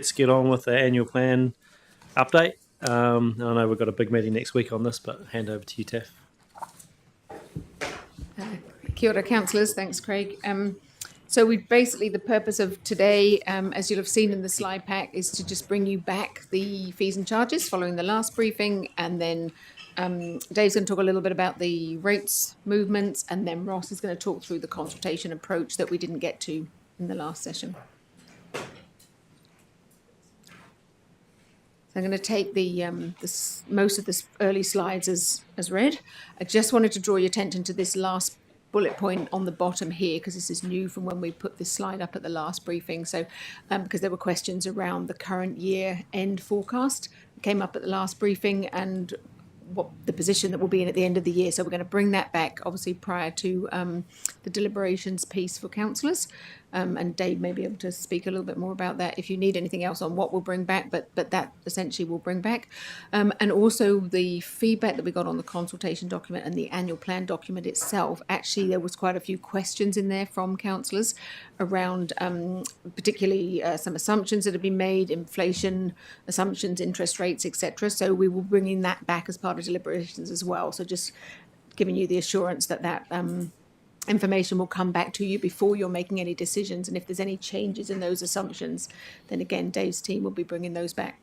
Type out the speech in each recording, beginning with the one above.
let's get on with the annual plan update. I know we've got a big meeting next week on this, but hand over to you, Taff. Kia ora, councillors. Thanks, Craig. So we basically, the purpose of today, as you'll have seen in the slide pack, is to just bring you back the fees and charges following the last briefing, and then Dave's going to talk a little bit about the rates movements, and then Ross is going to talk through the consultation approach that we didn't get to in the last session. So I'm going to take most of the early slides as read. I just wanted to draw your attention to this last bullet point on the bottom here, because this is new from when we put this slide up at the last briefing. So because there were questions around the current year end forecast came up at the last briefing, and what the position that we'll be in at the end of the year. So we're going to bring that back, obviously, prior to the deliberations piece for councillors. And Dave may be able to speak a little bit more about that if you need anything else on what we'll bring back, but that essentially will bring back. And also the feedback that we got on the consultation document and the annual plan document itself. Actually, there was quite a few questions in there from councillors around particularly some assumptions that have been made, inflation assumptions, interest rates, etc. So we will bring in that back as part of deliberations as well. So just giving you the assurance that information will come back to you before you're making any decisions, and if there's any changes in those assumptions, then again Dave's team will be bringing those back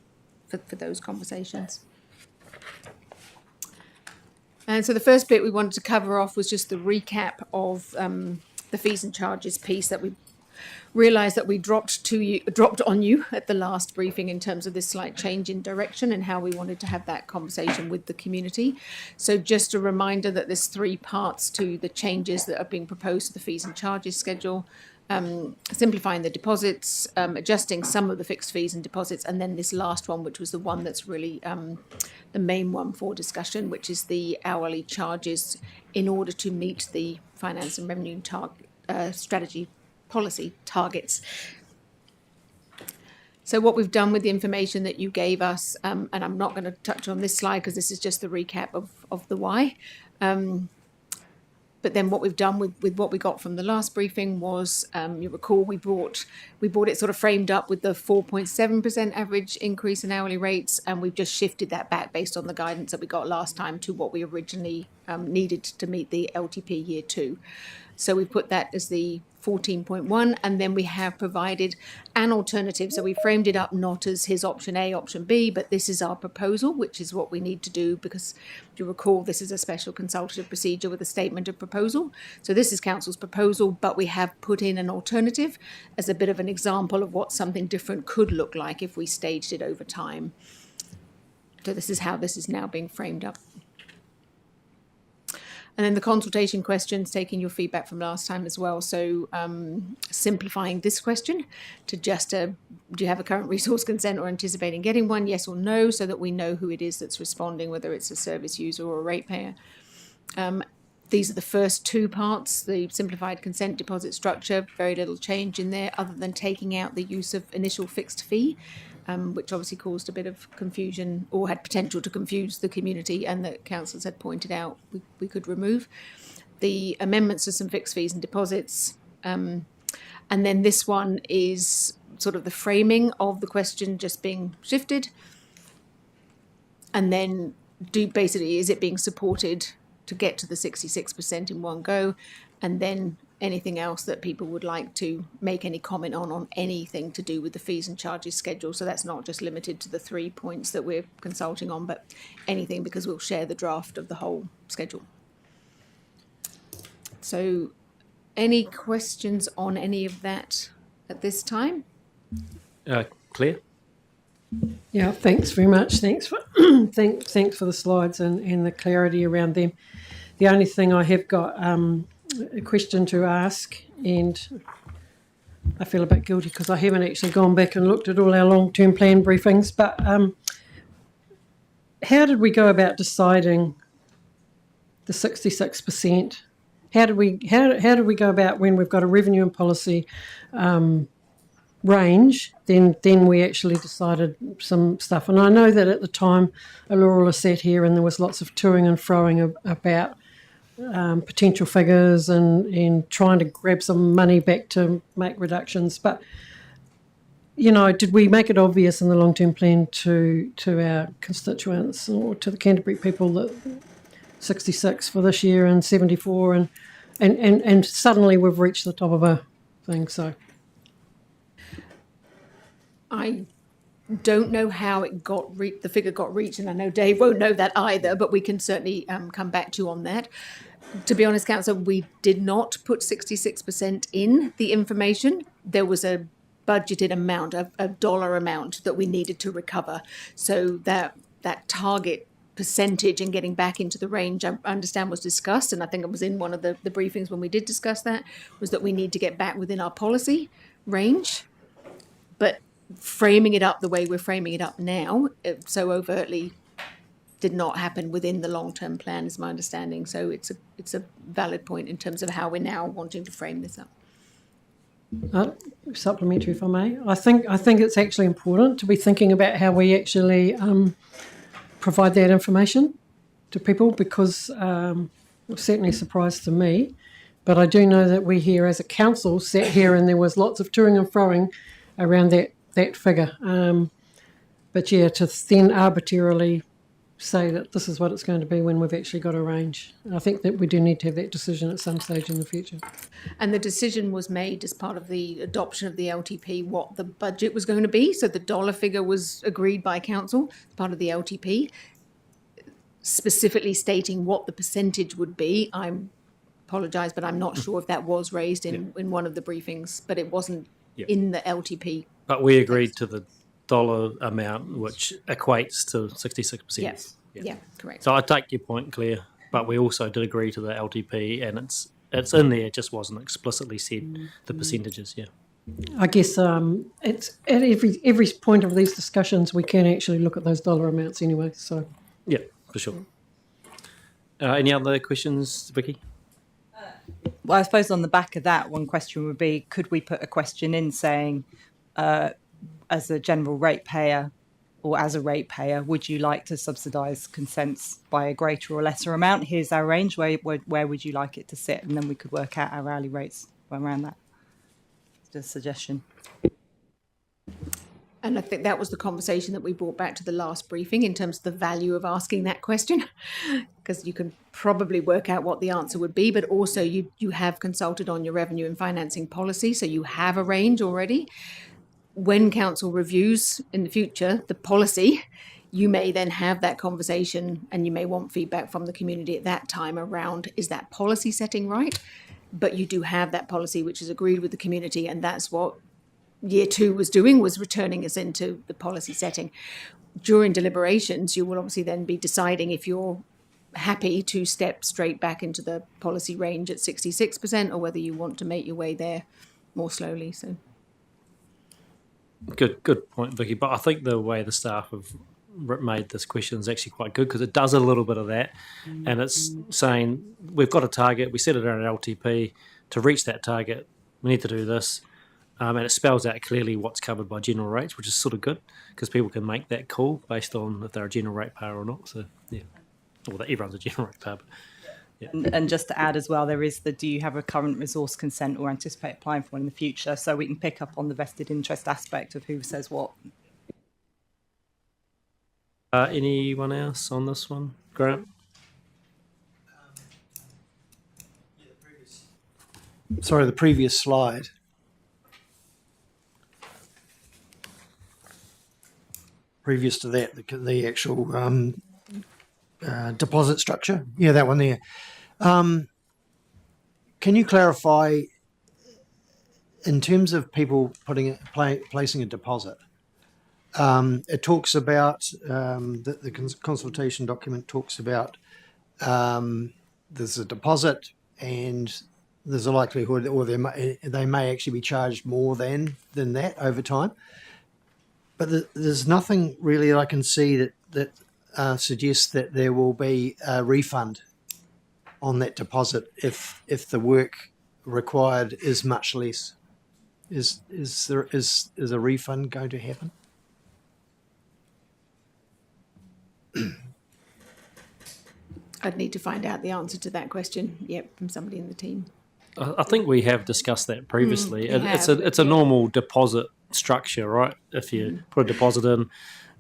for those conversations. And so the first bit we wanted to cover off was just the recap of the fees and charges piece that we realised that we dropped on you at the last briefing in terms of this slight change in direction and how we wanted to have that conversation with the community. So just a reminder that there's 3 parts to the changes that are being proposed to the fees and charges schedule. Simplifying the deposits, adjusting some of the fixed fees and deposits, and then this last one, which was the one that's really the main one for discussion, which is the hourly charges in order to meet the finance and revenue strategy policy targets. So what we've done with the information that you gave us, and I'm not going to touch on this slide because this is just the recap of the why, but then what we've done with what we got from the last briefing was, you recall, we brought it sort of framed up with the 4.7% average increase in hourly rates, and we've just shifted that back based on the guidance that we got last time to what we originally needed to meet the LTP year 2. So we put that as the 14.1, and then we have provided an alternative. So we framed it up not as his option A, option B, but this is our proposal, which is what we need to do because, if you recall, this is a special consultative procedure with a statement of proposal. So this is council's proposal, but we have put in an alternative as a bit of an example of what something different could look like if we staged it over time. So this is how this is now being framed up. And then the consultation questions, taking your feedback from last time as well. So simplifying this question to just, do you have a current resource consent or anticipating getting one, yes or no, so that we know who it is that's responding, whether it's a service user or a ratepayer. These are the first 2 parts, the simplified consent deposit structure, very little change in there other than taking out the use of initial fixed fee, which obviously caused a bit of confusion or had potential to confuse the community, and that councillors had pointed out we could remove. The amendments to some fixed fees and deposits. And then this one is sort of the framing of the question just being shifted. And then basically, is it being supported to get to the 66% in one go? And then anything else that people would like to make any comment on anything to do with the fees and charges schedule. So that's not just limited to the 3 points that we're consulting on, but anything, because we'll share the draft of the whole schedule. So any questions on any of that at this time? Claire? Yeah, thanks very much. Thanks for thanks for the slides and the clarity around them. The only thing I have got a question to ask, and I feel a bit guilty because I haven't actually gone back and looked at all our long-term plan briefings, but how did we go about deciding the 66%? How did we go about when we've got a revenue and policy range, then we actually decided some stuff. And I know that at the time Laura sat here and there was lots of toing and froing about potential figures and trying to grab some money back to make reductions. But did we make it obvious in the long-term plan to our constituents or to the Canterbury people that 66 for this year and 74 and suddenly we've reached the top of a thing, so. I don't know how it the figure got reached, and I know Dave won't know that either, but we can certainly come back to you on that. To be honest, Councillor, we did not put 66% in the information. There was a budgeted amount, a dollar amount that we needed to recover. So that target percentage and getting back into the range, I understand, was discussed, and I think it was in one of the briefings when we did discuss that, was that we need to get back within our policy range. But framing it up the way we're framing it up now, so overtly, did not happen within the long-term plan, is my understanding. So it's a valid point in terms of how we're now wanting to frame this up. Supplementary, if I may. I think it's actually important to be thinking about how we actually provide that information to people, because it's certainly a surprise to me. But I do know that we here as a council sat here and there was lots of toing and froing around that figure. But yeah, to then arbitrarily say that this is what it's going to be when we've actually got a range. I think that we do need to have that decision at some stage in the future. And the decision was made as part of the adoption of the LTP, what the budget was going to be. So the dollar figure was agreed by council as part of the LTP, specifically stating what the percentage would be. I apologise, but I'm not sure if that was raised in one of the briefings, but it wasn't in the LTP. But we agreed to the dollar amount, which equates to 66%. Yes. Yeah, correct. So I take your point, Claire, but we also did agree to the LTP, and it's in there. It just wasn't explicitly said the percentages. Yeah. I guess it's at every point of these discussions we can actually look at those dollar amounts anyway. So yeah, for sure. Any other questions, Vicky? Well, I suppose on the back of that, one question would be: could we put a question in saying, as a general ratepayer or as a ratepayer, would you like to subsidise consents by a greater or lesser amount? Here's our range. Where would you like it to sit? And then we could work out our hourly rates around that. Just a suggestion. And I think that was the conversation that we brought back to the last briefing in terms of the value of asking that question, because you can probably work out what the answer would be, but also you have consulted on your revenue and financing policy, so you have a range already. When council reviews in the future the policy, you may then have that conversation and you may want feedback from the community at that time around, is that policy setting right? But you do have that policy which is agreed with the community, and that's what year 2 was doing, was returning us into the policy setting. During deliberations, you will obviously then be deciding if you're happy to step straight back into the policy range at 66% or whether you want to make your way there more slowly. So. Good point, Vicky. But I think the way the staff have made this question is actually quite good, because it does a little bit of that, and it's saying we've got a target, we set it on an LTP. To reach that target, we need to do this, and it spells out clearly what's covered by general rates, which is sort of good because people can make that call based on if they're a general ratepayer or not. So yeah, or that everyone's a general ratepayer. Yeah. And just to add as well, there is do you have a current resource consent or anticipate applying for one in the future? So we can pick up on the vested interest aspect of who says what. Anyone else on this one? Grant? Sorry, the previous slide. Previous to that, the actual deposit structure. Yeah, that one there. Can you clarify, in terms of people placing a deposit, it talks about, the consultation document talks about there's a deposit and there's a likelihood, or they may actually be charged more than that over time. But there's nothing really that I can see that suggests that there will be a refund on that deposit if the work required is much less. Is a refund going to happen? I'd need to find out the answer to that question, from somebody in the team. I think we have discussed that previously. It's a normal deposit structure, right? If you put a deposit in,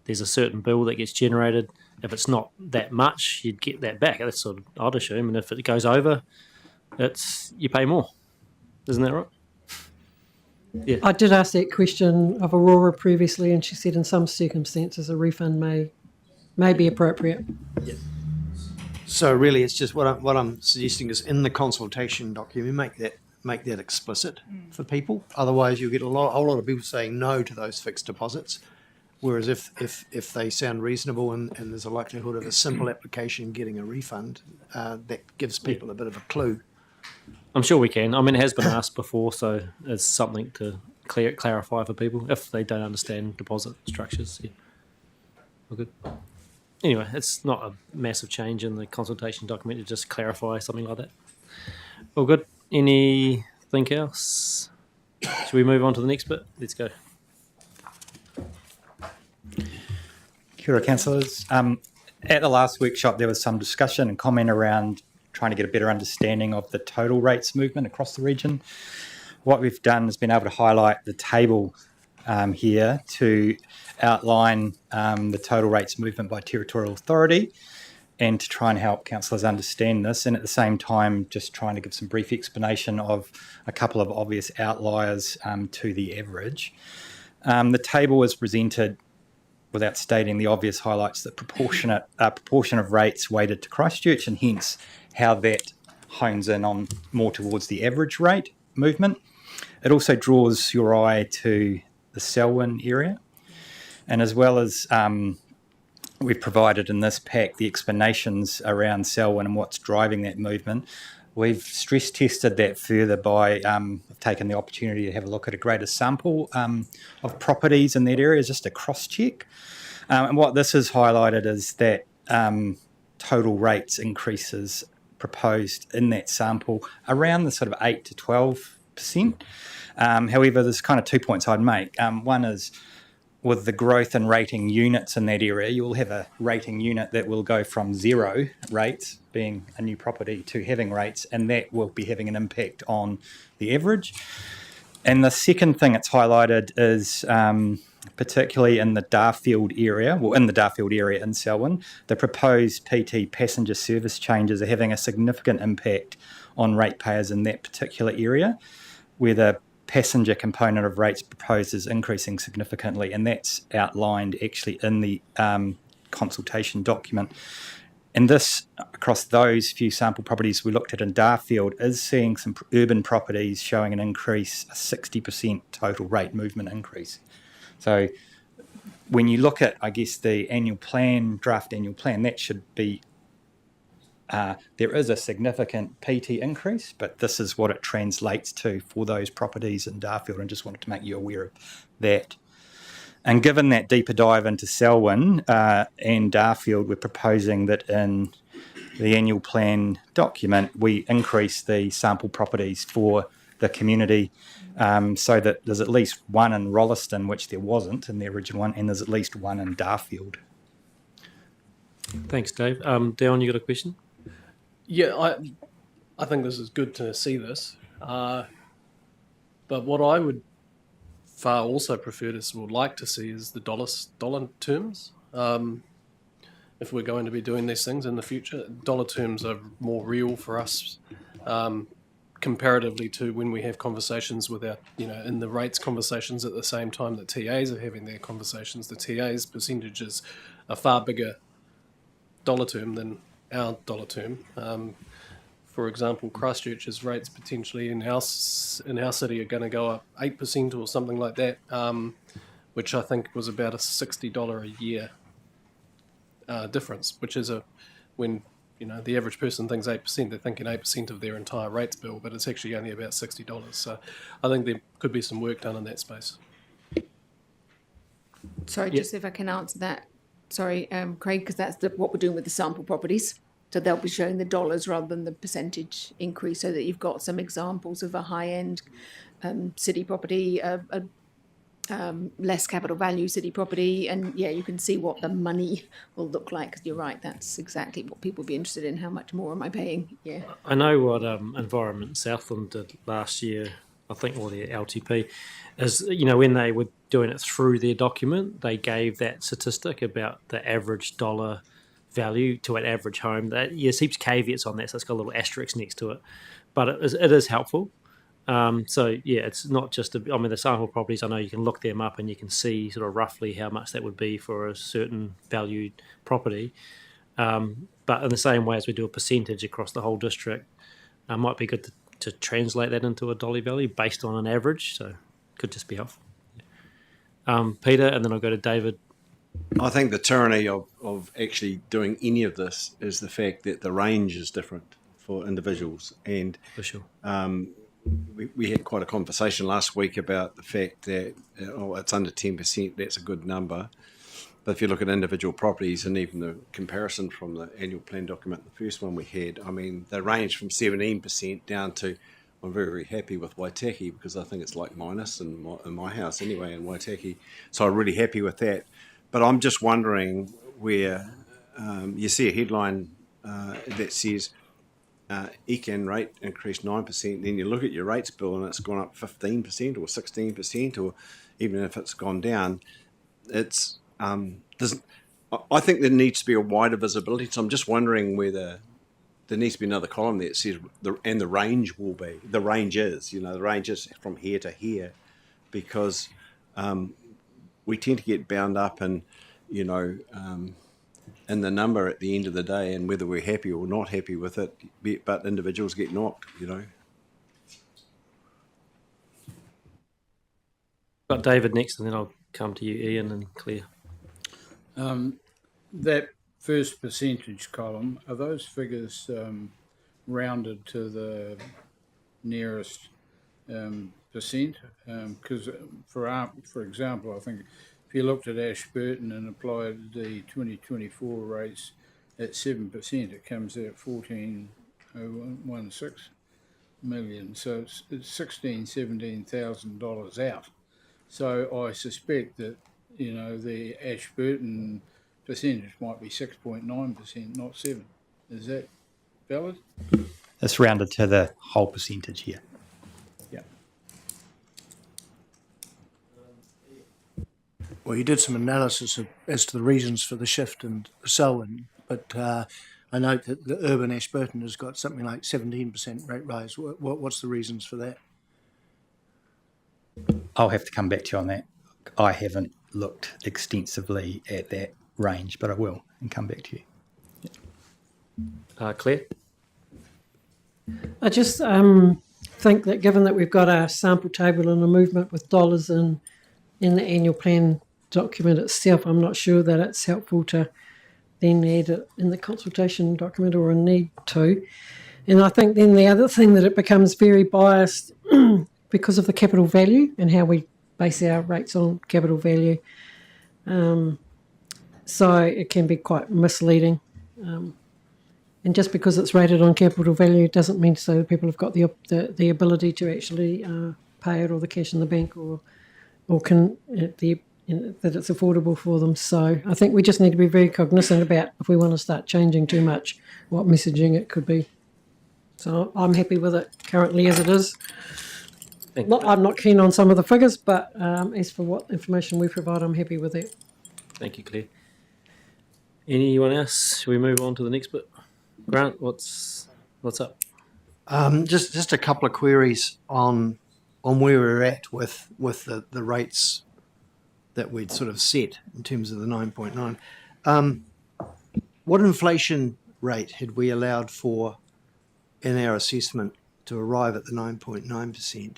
there's a certain bill that gets generated. If it's not that much, you'd get that back. That's sort of, I'd assume. And if it goes over, you pay more. Isn't that right? Yeah. I did ask that question of Aurora previously, and she said in some circumstances a refund may be appropriate. So really, it's just what I'm suggesting is in the consultation document, make that explicit for people. Otherwise, you'll get a whole lot of people saying no to those fixed deposits. Whereas if they sound reasonable and there's a likelihood of a simple application getting a refund, that gives people a bit of a clue. I'm sure we can. I mean, it has been asked before, so it's something to clarify for people if they don't understand deposit structures. Yeah. All good. Anyway, it's not a massive change in the consultation document to just clarify something like that. All good. Anything else? Should we move on to the next bit? Let's go. Kia ora, councillors. At the last workshop, there was some discussion and comment around trying to get a better understanding of the total rates movement across the region. What we've done is been able to highlight the table here to outline the total rates movement by territorial authority and to try and help councillors understand this, and at the same time just trying to give some brief explanation of a couple of obvious outliers to the average. The table is presented without stating the obvious highlights that proportion of rates weighted to Christchurch, and hence how that hones in on more towards the average rate movement. It also draws your eye to the Selwyn area, and as well as we've provided in this pack the explanations around Selwyn and what's driving that movement. We've stress tested that further by taking the opportunity to have a look at a greater sample of properties in that area, just a cross-check. And what this has highlighted is that total rates increases proposed in that sample around the sort of 8 to 12%. However, there's kind of 2 points I'd make. One is with the growth in rating units in that area, you'll have a rating unit that will go from 0 rates, being a new property, to having rates, and that will be having an impact on the average. And the second thing it's highlighted is particularly in the Darfield area, in Selwyn, the proposed PT passenger service changes are having a significant impact on ratepayers in that particular area, where the passenger component of rates proposed is increasing significantly, and that's outlined actually in the consultation document. And this, across those few sample properties we looked at in Darfield, is seeing some urban properties showing an increase, a 60% total rate movement increase. So when you look at, I guess, the annual plan, draft annual plan, that should be, there is a significant PT increase, but this is what it translates to for those properties in Darfield, and just wanted to make you aware of that. And given that deeper dive into Selwyn and Darfield, we're proposing that in the annual plan document, we increase the sample properties for the community so that there's at least one in Rolleston, which there wasn't in the original one, and there's at least one in Darfield. Thanks, Dave. Darren, you got a question? Yeah, I think this is good to see this. But what I would far also prefer to, would like to see, is the dollar terms. If we're going to be doing these things in the future, dollar terms are more real for us comparatively to when we have conversations with our, in the rates conversations at the same time that TAs are having their conversations. The TAs percentages are far bigger dollar term than our dollar term. For example, Christchurch's rates potentially in our city are going to go up 8% or something like that, which I think was about a $60 a year difference, which is when the average person thinks 8%, they're thinking 8% of their entire rates bill, but it's actually only about $60. So I think there could be some work done in that space. Sorry, just if I can answer that. Sorry, Craig, because that's what we're doing with the sample properties. So they'll be showing the dollars rather than the percentage increase, so that you've got some examples of a high-end city property, less capital value city property, and you can see what the money will look like. Because you're right, that's exactly what people will be interested in. How much more am I paying? Yeah. I know what Environment Southland did last year I think, or the LTP, is, when they were doing it through their document, they gave that statistic about the average dollar value to an average home. That, yes, heaps caveats on that, so it's got a little asterisk next to it, but it is helpful. So yeah, it's not just the sample properties. I know you can look them up and you can see sort of roughly how much that would be for a certain valued property. But in the same way as we do a percentage across the whole district, it might be good to translate that into a dollar value based on an average. So could just be helpful. Peter, and then I'll go to David. I think the tyranny of actually doing any of this is the fact that the range is different for individuals. And For sure. we had quite a conversation last week about the fact that it's under 10%, that's a good number. But if you look at individual properties and even the comparison from the annual plan document, the first one we had, I mean, they range from 17% down to, I'm very, very happy with Waitaki because I think it's like minus in my house anyway in Waitaki. So I'm really happy with that. But I'm just wondering where you see a headline that says ECan rate increased 9%, then you look at your rates bill and it's gone up 15% or 16%, or even if it's gone down, it's I think there needs to be a wider visibility. So I'm just wondering whether there needs to be another column that says the range will be. The range is, the range is from here to here, because we tend to get bound up in, in the number at the end of the day and whether we're happy or not happy with it, but individuals get knocked, Got David next, and then I'll come to you, Ian and Claire. That first percentage column, are those figures rounded to the nearest percent? Because for example, I think if you looked at Ashburton and applied the 2024 rates at 7%, it comes out 14.016 million. So it's $17,000 out. So I suspect that the Ashburton percentage might be 6.9%, not 7. Is that valid? It's rounded to the whole percentage here. Yeah. Well, you did some analysis as to the reasons for the shift and so on, but I note that the urban Ashburton has got something like 17% rate rise. What's the reasons for that? I'll have to come back to you on that. I haven't looked extensively at that range, but I will and come back to you. Claire? I just think that given that we've got a sample table and a movement with dollars in the annual plan document itself, I'm not sure that it's helpful to then add it in the consultation document or a need to. And I think then the other thing that it becomes very biased because of the capital value and how we base our rates on capital value. So it can be quite misleading. And just because it's rated on capital value doesn't mean so that people have got the ability to actually pay it or the cash in the bank or can that it's affordable for them. So I think we just need to be very cognizant about if we want to start changing too much, what messaging it could be. So I'm happy with it currently as it is. I'm not keen on some of the figures, but as for what information we provide, I'm happy with it. Thank you, Claire. Anyone else? Shall we move on to the next bit? Grant, what's up? Just a couple of queries on where we're at with the rates that we'd sort of set in terms of the 9.9. What inflation rate had we allowed for in our assessment to arrive at the 9.9%?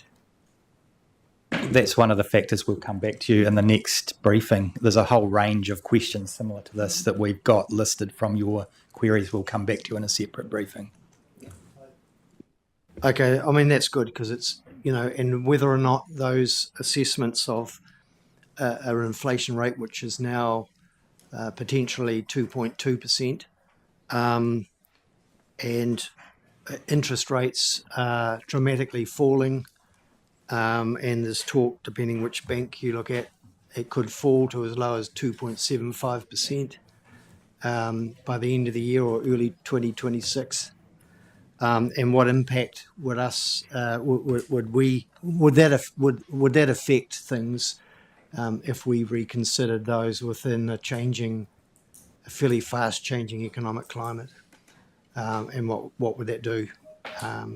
That's one of the factors we'll come back to you in the next briefing. There's a whole range of questions similar to this that we've got listed from your queries. We'll come back to you in a separate briefing. Okay, I mean, that's good because it's, and whether or not those assessments of an inflation rate, which is now potentially 2.2%, and interest rates are dramatically falling, and there's talk, depending which bank you look at, it could fall to as low as 2.75% by the end of the year or early 2026. and what impact would us would that affect things if we reconsidered those within a fairly fast changing economic climate, and what would that do?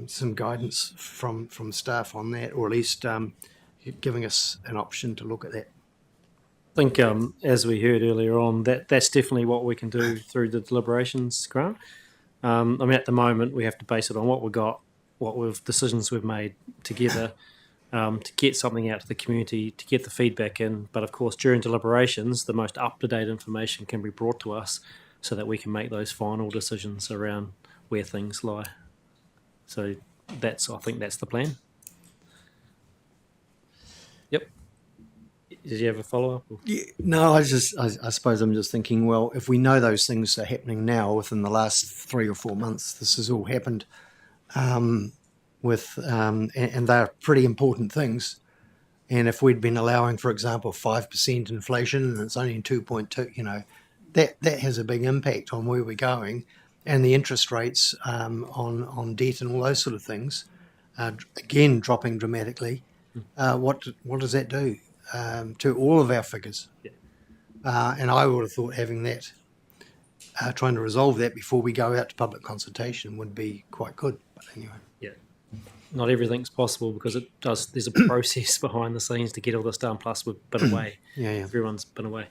Some guidance from staff on that, or at least giving us an option to look at that. I think, as we heard earlier on, that's definitely what we can do through the deliberations, Grant. I mean, at the moment, we have to base it on what we've got, decisions we've made together, to get something out to the community, to get the feedback in. But of course, during deliberations, the most up-to-date information can be brought to us so that we can make those final decisions around where things lie. So I think that's the plan. Yep. Did you have a follow-up? Yeah, no, I suppose I'm just thinking, well, if we know those things are happening now within the last 3 or 4 months, this has all happened, and they're pretty important things. And if we'd been allowing, for example, 5% inflation and it's only 2.2, that has a big impact on where we're going, and the interest rates on debt and all those sort of things, again dropping dramatically. What does that do to all of our figures? Yeah. And I would have thought having that, trying to resolve that before we go out to public consultation would be quite good. But anyway. Yeah. Not everything's possible because there's a process behind the scenes to get all this done, plus we've been away. Yeah. Everyone's been away.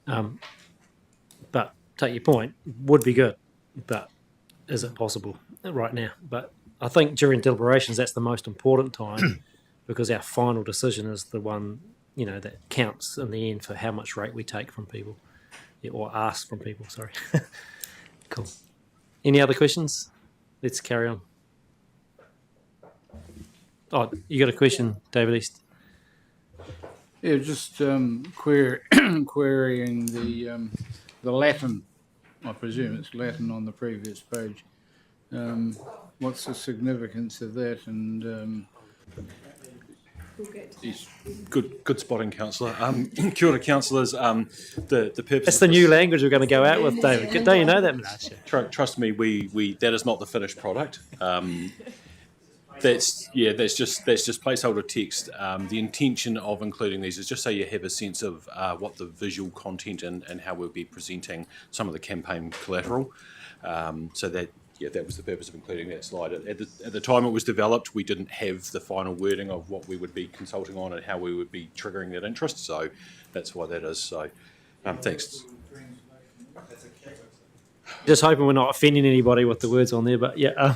But take your point, would be good, but is it possible right now? But I think during deliberations, that's the most important time because our final decision is the one, that counts in the end for how much rate we take from people, or ask from people, sorry. Cool. Any other questions? Let's carry on. Oh, you got a question, David East? Yeah, just querying the Latin. I presume it's Latin on the previous page. What's the significance of that? And yes, good spotting, councillor. Kia ora, councillors. The purpose. That's the new language we're going to go out with, David. Don't you know that? Trust me, we that is not the finished product. That's just placeholder text. The intention of including these is just so you have a sense of what the visual content and how we'll be presenting some of the campaign collateral. So that was the purpose of including that slide. At the time it was developed, we didn't have the final wording of what we would be consulting on and how we would be triggering that interest. So that's why that is. So thanks. Just hoping we're not offending anybody with the words on there, but yeah.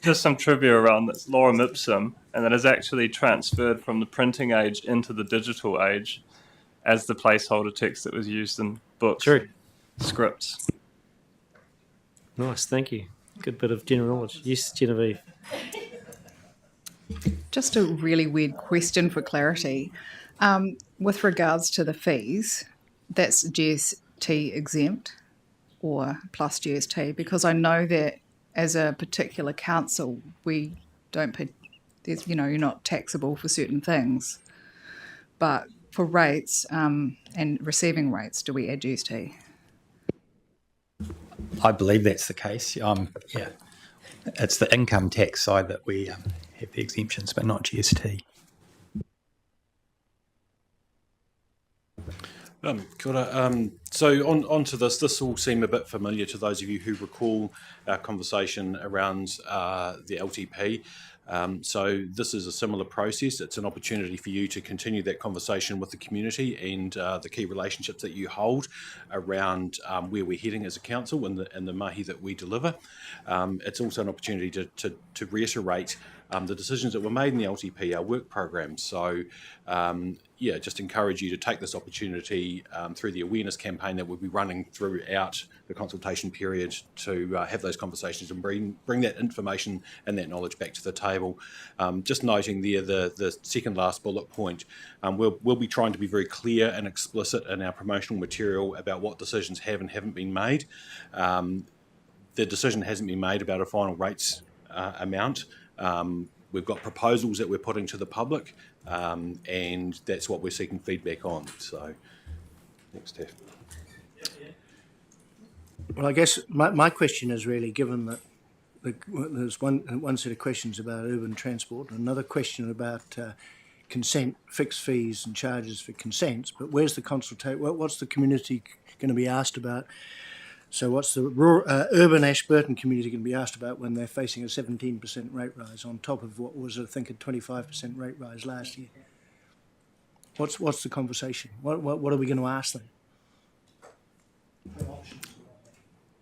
Just some trivia around this. Lorem ipsum, and that is actually transferred from the printing age into the digital age as the placeholder text that was used in books. True. Scripts. Nice, thank you. Good bit of general knowledge. Yes, Genevieve. Just a really weird question for clarity. With regards to the fees, that's GST exempt or plus GST? Because I know that as a particular council, we don't pay, you're not taxable for certain things. But for rates and receiving rates, do we add GST? I believe that's the case. It's the income tax side that we have the exemptions, but not GST. Kia ora. So on to this will seem a bit familiar to those of you who recall our conversation around the LTP. So this is a similar process. It's an opportunity for you to continue that conversation with the community and the key relationships that you hold around where we're heading as a council and the mahi that we deliver. It's also an opportunity to reiterate the decisions that were made in the LTP, our work program. So just encourage you to take this opportunity through the awareness campaign that we'll be running throughout the consultation period to have those conversations and bring that information and that knowledge back to the table. Just noting there the second last bullet point, we'll be trying to be very clear and explicit in our promotional material about what decisions have and haven't been made. The decision hasn't been made about a final rates amount. We've got proposals that we're putting to the public, and that's what we're seeking feedback on. So, next step. Well, I guess my question is really, given that there's one set of questions about urban transport, and another question about consent, fixed fees and charges for consents. But where's the consultation? What's the community going to be asked about? So what's the urban Ashburton community going to be asked about when they're facing a 17% rate rise on top of what was, I think, a 25% rate rise last year? What's the conversation? What are we going to ask them?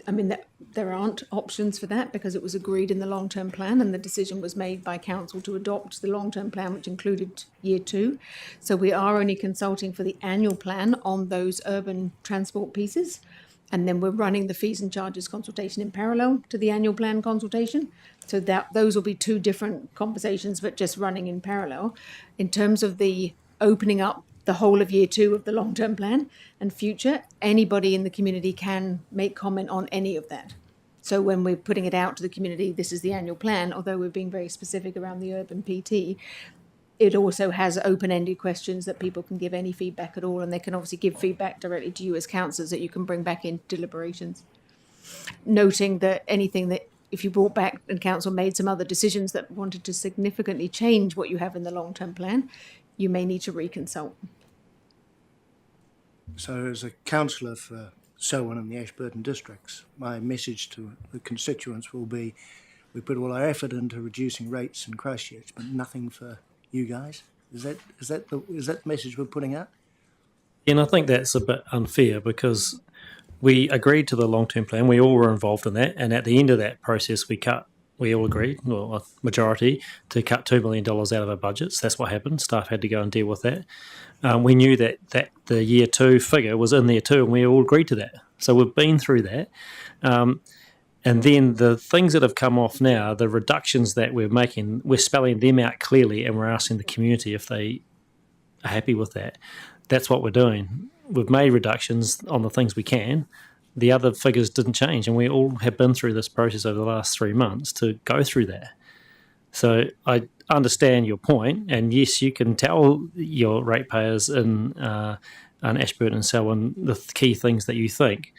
I mean, there aren't options for that because it was agreed in the long-term plan and the decision was made by council to adopt the long-term plan, which included year 2. So we are only consulting for the annual plan on those urban transport pieces. And then we're running the fees and charges consultation in parallel to the annual plan consultation. So those will be 2 different conversations, but just running in parallel. In terms of the opening up the whole of year 2 of the long-term plan and future, anybody in the community can make comment on any of that. So when we're putting it out to the community, this is the annual plan, although we're being very specific around the urban PT, it also has open-ended questions that people can give any feedback at all, and they can obviously give feedback directly to you as councillors that you can bring back in deliberations. Noting that anything that, if you brought back and council made some other decisions that wanted to significantly change what you have in the long-term plan, you may need to reconsult. So as a councillor for Selwyn and the Ashburton districts, my message to the constituents will be, we put all our effort into reducing rates in Christchurch, but nothing for you guys. Is that the message we're putting out? And I think that's a bit unfair because we agreed to the long-term plan. We all were involved in that, and at the end of that process, we all agreed, well, a majority, to cut $2 million out of our budgets. That's what happened. Staff had to go and deal with that. We knew that the year 2 figure was in there too, and we all agreed to that. So we've been through that. And then the things that have come off now, the reductions that we're making, we're spelling them out clearly, and we're asking the community if they are happy with that. That's what we're doing. We've made reductions on the things we can. The other figures didn't change, and we all have been through this process over the last 3 months to go through that. So I understand your point, and yes, you can tell your ratepayers in Ashburton and Selwyn the key things that you think.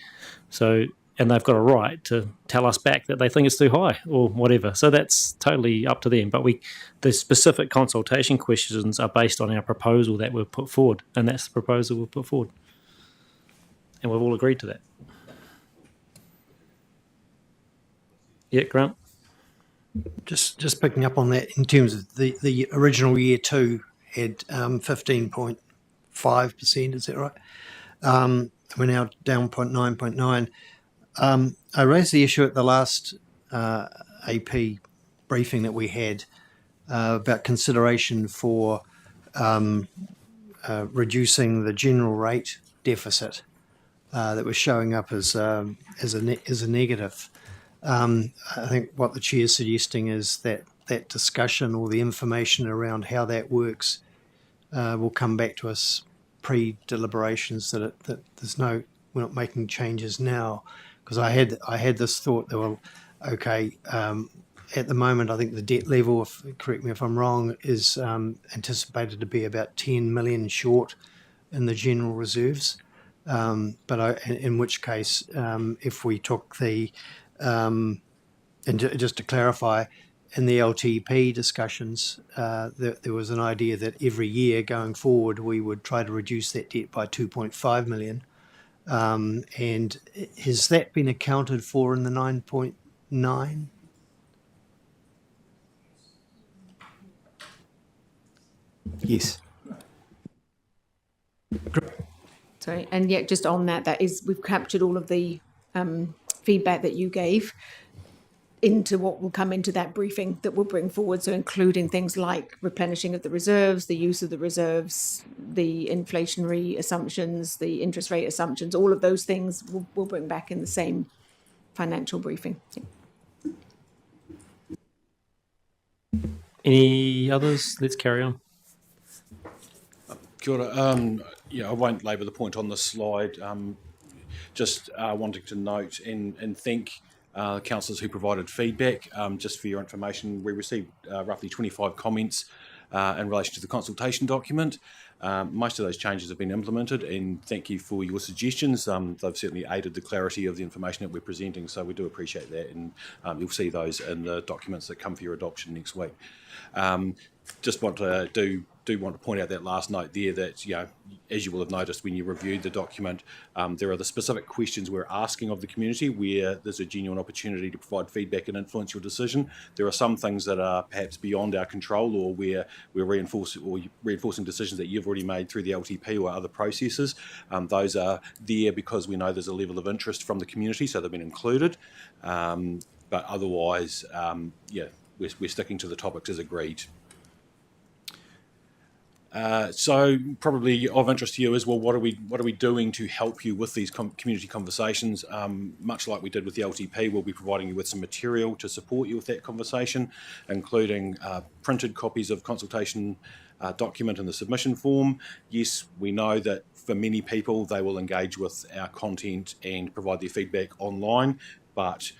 So, and they've got a right to tell us back that they think it's too high or whatever. So that's totally up to them. But the specific consultation questions are based on our proposal that we've put forward, and that's the proposal we've put forward. And we've all agreed to that. Yeah, Grant? Just picking up on that in terms of the original year 2 had 15.5%, is that right? We're now down 0.9. I raised the issue at the last AP briefing that we had about consideration for reducing the general rate deficit that was showing up as a negative. I think what the chair is suggesting is that discussion or the information around how that works will come back to us pre-deliberations, that we're not making changes now. Because I had this thought that, well, okay, at the moment I think the debt level, correct me if I'm wrong, is anticipated to be about 10 million short in the general reserves. But in which case, if we took the and just to clarify, in the LTP discussions, there was an idea that every year going forward we would try to reduce that debt by 2.5 million. And has that been accounted for in the 9.9? Yes. Sorry, and yet just on that is we've captured all of the feedback that you gave into what will come into that briefing that we'll bring forward, so including things like replenishing of the reserves, the use of the reserves, the inflationary assumptions, the interest rate assumptions, all of those things we'll bring back in the same financial briefing. Any others? Let's carry on. Kia ora. I won't labour the point on this slide. Just wanting to note and thank councillors who provided feedback. Just for your information, we received roughly 25 comments in relation to the consultation document. Most of those changes have been implemented, and thank you for your suggestions. They've certainly aided the clarity of the information that we're presenting, so we do appreciate that, and you'll see those in the documents that come for your adoption next week. Just want to want to point out that last note there that, as you will have noticed when you reviewed the document, there are the specific questions we're asking of the community where there's a genuine opportunity to provide feedback and influence your decision. There are some things that are perhaps beyond our control, or where we're reinforcing decisions that you've already made through the LTP or other processes. Those are there because we know there's a level of interest from the community, so they've been included. But otherwise, we're sticking to the topics as agreed. So probably of interest to you is, well, what are we doing to help you with these community conversations? Much like we did with the LTP, we'll be providing you with some material to support you with that conversation, including printed copies of consultation document in the submission form. Yes, we know that for many people, they will engage with our content and provide their feedback online, but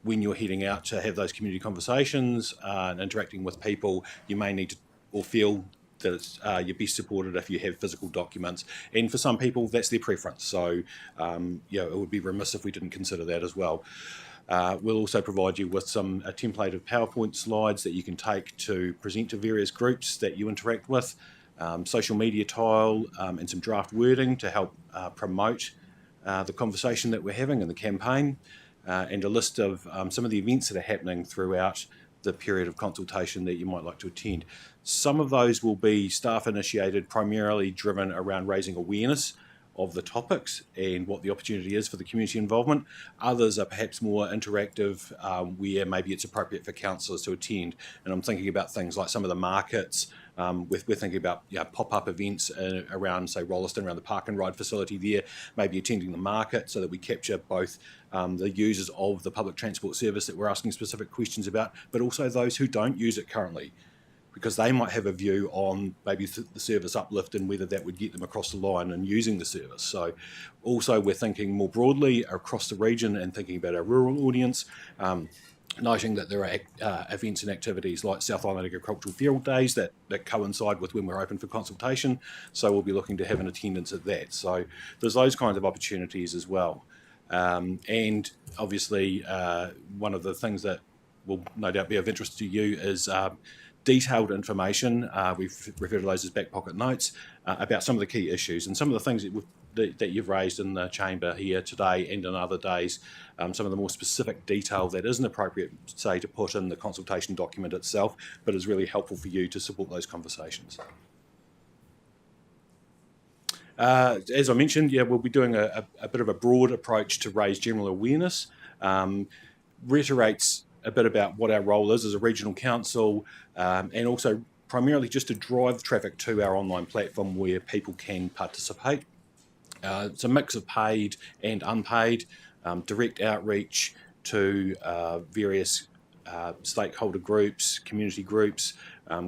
when you're heading out to have those community conversations and interacting with people, you may need to, or feel that you're best supported if you have physical documents. And for some people, that's their preference. So, it would be remiss if we didn't consider that as well. We'll also provide you with a template of PowerPoint slides that you can take to present to various groups that you interact with, social media tile, and some draft wording to help promote the conversation that we're having in the campaign, and a list of some of the events that are happening throughout the period of consultation that you might like to attend. Some of those will be staff initiated, primarily driven around raising awareness of the topics and what the opportunity is for the community involvement. Others are perhaps more interactive, where maybe it's appropriate for councillors to attend. And I'm thinking about things like some of the markets. We're thinking about pop-up events around, say, Rolleston, around the park and ride facility there, maybe attending the market so that we capture both the users of the public transport service that we're asking specific questions about, but also those who don't use it currently, because they might have a view on maybe the service uplift and whether that would get them across the line and using the service. So also we're thinking more broadly across the region and thinking about our rural audience, noting that there are events and activities like South Island Agricultural Field Days that coincide with when we're open for consultation. So we'll be looking to have an attendance at that. So there's those kinds of opportunities as well. And obviously one of the things that will no doubt be of interest to you is detailed information, we've referred to those as back pocket notes, about some of the key issues and some of the things that you've raised in the chamber here today and in other days, some of the more specific detail that isn't appropriate, say, to put in the consultation document itself, but is really helpful for you to support those conversations. As I mentioned, we'll be doing a bit of a broad approach to raise general awareness, reiterates a bit about what our role is as a regional council, and also primarily just to drive traffic to our online platform where people can participate. It's a mix of paid and unpaid, direct outreach to various stakeholder groups, community groups,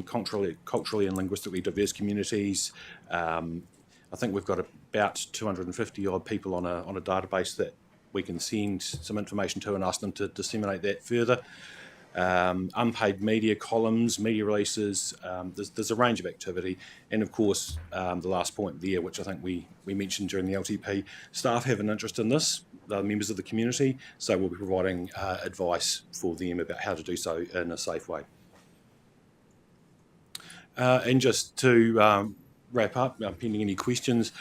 culturally and linguistically diverse communities. I think we've got about 250 odd people on a database that we can send some information to and ask them to disseminate that further. Unpaid media columns, media releases, there's a range of activity. And of course, the last point there, which I think we mentioned during the LTP, staff have an interest in this, they're members of the community, so we'll be providing advice for them about how to do so in a safe way. And just to wrap up, pending any questions,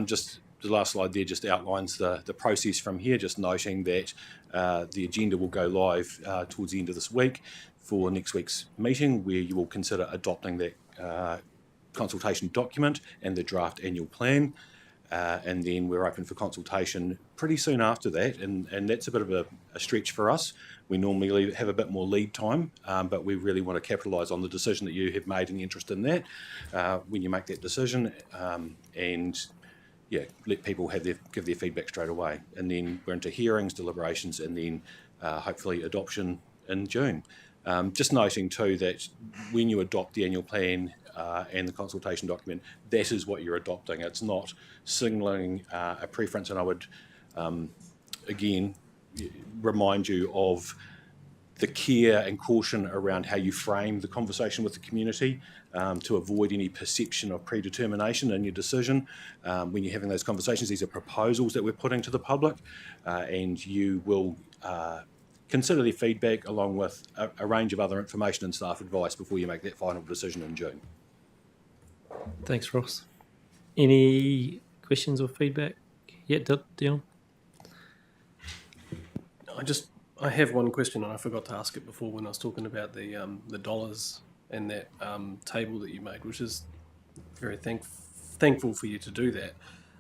just the last slide there just outlines the process from here, just noting that the agenda will go live towards the end of this week for next week's meeting, where you will consider adopting that consultation document and the draft annual plan. And then we're open for consultation pretty soon after that, and that's a bit of a stretch for us. We normally have a bit more lead time, but we really want to capitalise on the decision that you have made and the interest in that when you make that decision, and let people give their feedback straight away. And then we're into hearings, deliberations, and then hopefully adoption in June. Just noting too that when you adopt the annual plan and the consultation document, that is what you're adopting. It's not signalling a preference, and I would again remind you of the care and caution around how you frame the conversation with the community to avoid any perception of predetermination in your decision. When you're having those conversations, these are proposals that we're putting to the public, and you will consider their feedback along with a range of other information and staff advice before you make that final decision in June. Thanks, Ross. Any questions or feedback yet, Dion? I have one question, and I forgot to ask it before when I was talking about the dollars and that table that you made, which is very thankful for you to do that.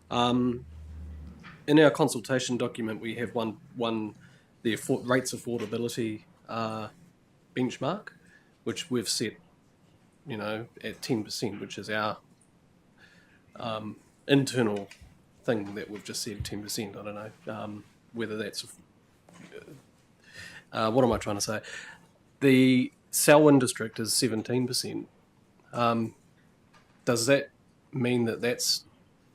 In our consultation document, we have the rates affordability benchmark, which we've set, at 10%, which is our internal thing that we've just said 10%. I don't know whether that's. What am I trying to say? The Selwyn district is 17%. Does that mean that that's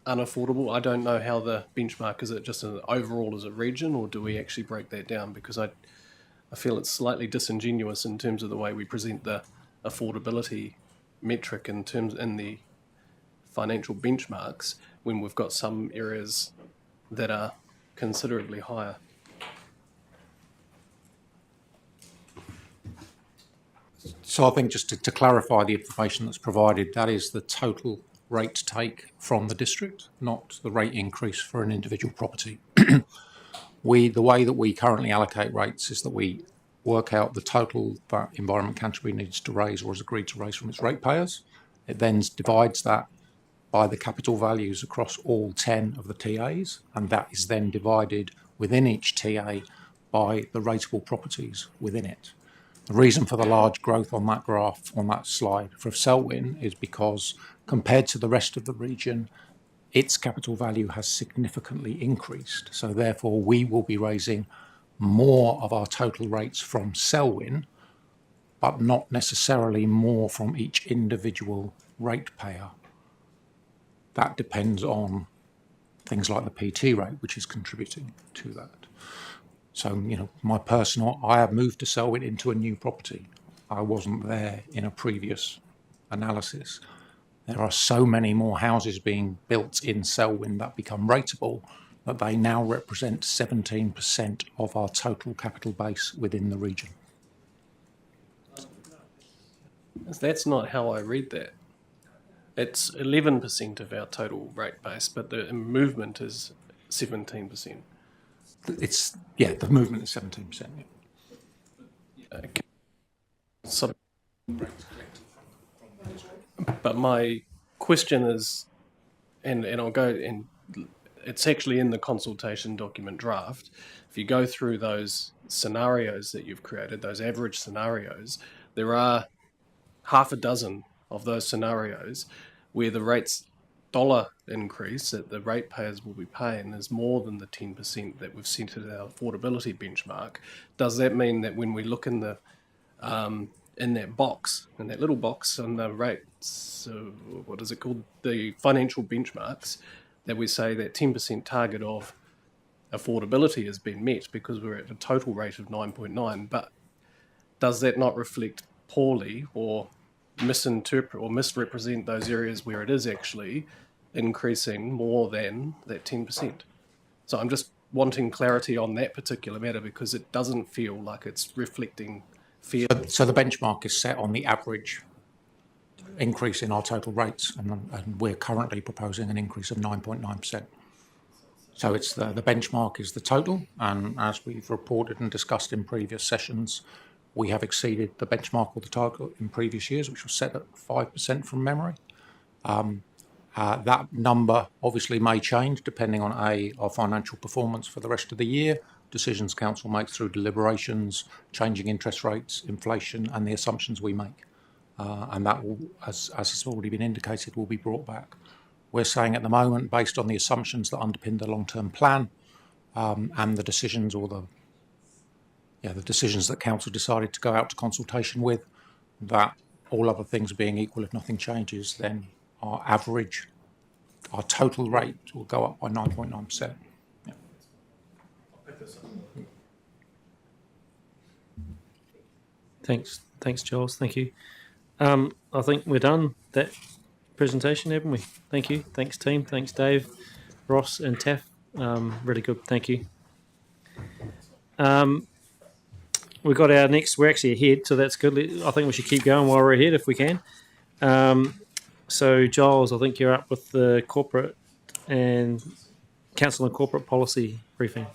unaffordable? I don't know how the benchmark is. It just an overall as a region, or do we actually break that down? Because I feel it's slightly disingenuous in terms of the way we present the affordability metric in the financial benchmarks when we've got some areas that are considerably higher. So I think just to clarify the information that's provided, that is the total rate take from the district, not the rate increase for an individual property. The way that we currently allocate rates is that we work out the total that Environment Canterbury needs to raise or has agreed to raise from its ratepayers. It then divides that by the capital values across all 10 of the TAs, and that is then divided within each TA by the rateable properties within it. The reason for the large growth on that graph, on that slide for Selwyn, is because compared to the rest of the region, its capital value has significantly increased. So therefore, we will be raising more of our total rates from Selwyn, but not necessarily more from each individual ratepayer. That depends on things like the PT rate, which is contributing to that. So, I have moved to Selwyn into a new property. I wasn't there in a previous analysis. There are so many more houses being built in Selwyn that become rateable that they now represent 17% of our total capital base within the region. That's not how I read that. It's 11% of our total rate base, but the movement is 17%. The movement is 17%. Yeah. Okay. So, but my question is, and I'll go, and it's actually in the consultation document draft. If you go through those scenarios that you've created, those average scenarios, there are half a dozen of those scenarios where the rates dollar increase that the ratepayers will be paying is more than the 10% that we've set as our affordability benchmark. Does that mean that when we look in the in that box, in that little box on the rates, what is it called, the financial benchmarks, that we say that 10% target of affordability has been met because we're at a total rate of 9.9, but does that not reflect poorly or misinterpret or misrepresent those areas where it is actually increasing more than that 10%? So I'm just wanting clarity on that particular matter because it doesn't feel like it's reflecting fair. So the benchmark is set on the average increase in our total rates, and we're currently proposing an increase of 9.9%. So it's the benchmark is the total, and as we've reported and discussed in previous sessions, we have exceeded the benchmark or the target in previous years, which was set at 5% from memory. That number obviously may change depending on our financial performance for the rest of the year, decisions council makes through deliberations, changing interest rates, inflation, and the assumptions we make. And that will, as has already been indicated, will be brought back. We're saying at the moment, based on the assumptions that underpin the long-term plan and the decisions or the decisions that council decided to go out to consultation with, that all other things being equal, if nothing changes, then our total rate will go up by 9.9%. Yeah. Thanks, Giles. Thank you. I think we're done that presentation, haven't we? Thank you. Thanks, team. Thanks, Dave, Ross, and Taff. Really good. Thank you. We've got our next. We're actually ahead, so that's good. I think we should keep going while we're ahead if we can. So, Giles, I think you're up with the corporate and council and corporate policy briefing.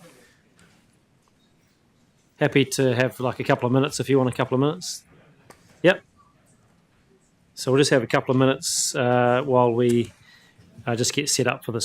Happy to have like a couple of minutes if you want a couple of minutes. Yep. So we'll just have a couple of minutes while we just get set up for this